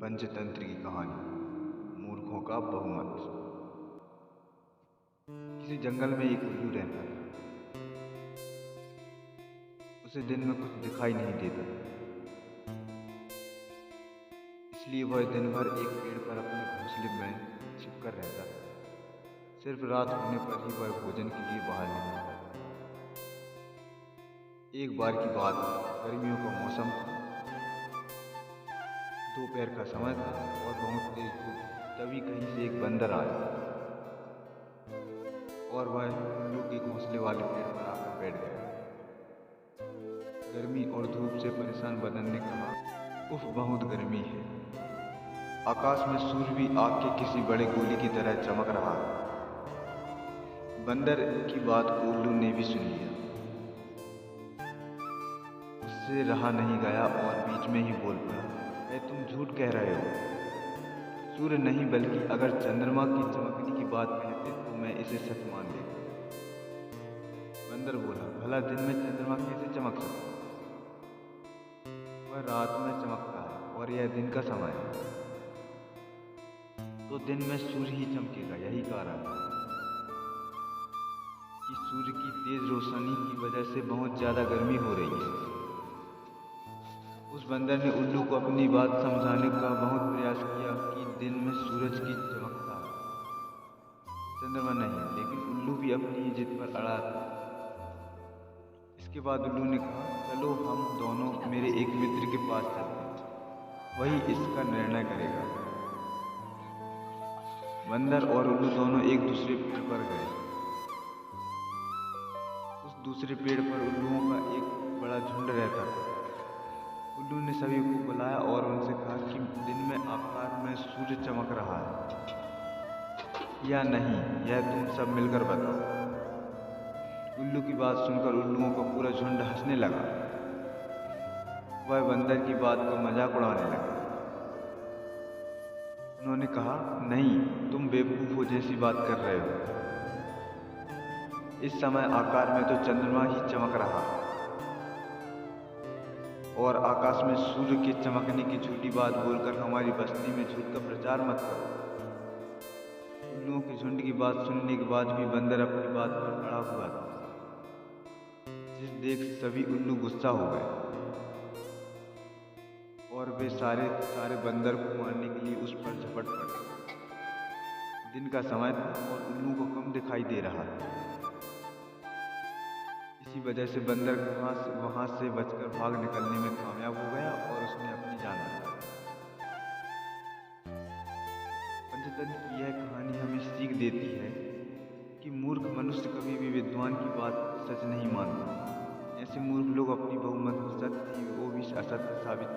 पंचतंत्र की कहानी, मूर्खों का बहुमत। किसी जंगल में एक उल्लू रहता था। उसे दिन में कुछ दिखाई नहीं देता, इसलिए वह दिन भर एक पेड़ पर अपने घोंसले में छिपकर रहता था। सिर्फ रात होने पर ही वह भोजन के लिए बाहर निकलता था। एक बार की बात, गर्मियों का मौसम था। दोपहर का समय था और बहुत तेज धूप। तभी कहीं से एक बंदर आया और वह उल्लू के घोंसले वाले पेड़ पर आकर बैठ गया। गर्मी और धूप से परेशान बंदर ने कहा, उफ, बहुत गर्मी है। आकाश में सूर्य भी आग के किसी बड़े गोले की तरह चमक रहा है। बंदर की बात को उल्लू ने भी सुन लिया। उससे रहा नहीं गया और बीच में ही बोल पड़ा, तुम झूठ कह रहे हो। सूर्य नहीं, बल्कि अगर चंद्रमा की चमकने की बात कहते तो मैं इसे सच मान लेता। बंदर बोला, भला दिन में चंद्रमा कैसे चमक सकता? वह रात में चमकता है और यह दिन का समय है, तो दिन में सूर्य ही चमकेगा। यही कारण है कि सूर्य की तेज रोशनी की वजह से बहुत ज्यादा गर्मी हो रही है। उस बंदर ने उल्लू को अपनी बात समझाने का बहुत प्रयास किया कि दिन में सूरज की चमकता है, चंद्रमा नहीं। लेकिन उल्लू भी अपनी जिद पर अड़ा था। इसके बाद उल्लू ने कहा, चलो हम दोनों मेरे एक मित्र के पास चलते हैं, वही इसका निर्णय करेगा। बंदर और उल्लू दोनों एक दूसरे पेड़ पर गए। उस दूसरे पेड़ पर उल्लुओं का एक बड़ा झुंड रहता था। उल्लू ने सभी को बुलाया और उनसे कहा कि दिन में आकाश में सूर्य चमक रहा है या नहीं, यह तुम सब मिलकर बताओ। उल्लू की बात सुनकर उल्लुओं का पूरा झुंड हंसने लगा। वह बंदर की बात का मजाक उड़ाने लगे। उन्होंने कहा, नहीं, तुम बेवकूफों जैसी बात कर रहे हो। इस समय आकाश में तो चंद्रमा ही चमक रहा है और आकाश में सूर्य के चमकने की झूठी बात बोलकर हमारी बस्ती में झूठ का प्रचार मत करो। उल्लुओं के झुंड की बात सुनने के बाद भी बंदर अपनी बात पर अड़ा हुआ था, जिस देख सभी उल्लू गुस्सा हो गए और वे सारे बंदर को मारने के लिए उस पर झपट पड़े। दिन का समय था और उल्लू को कम दिखाई दे रहा था। इसी वजह से बंदर वहां से बचकर भाग निकलने में कामयाब हो गया और उसने अपनी जान बचाई। पंचतंत्र की यह कहानी हमें सीख देती है कि मूर्ख मनुष्य कभी भी विद्वान की बात सच नहीं मानता। ऐसे मूर्ख लोग अपनी बहुमत को सत्य वो भी असत्य साबित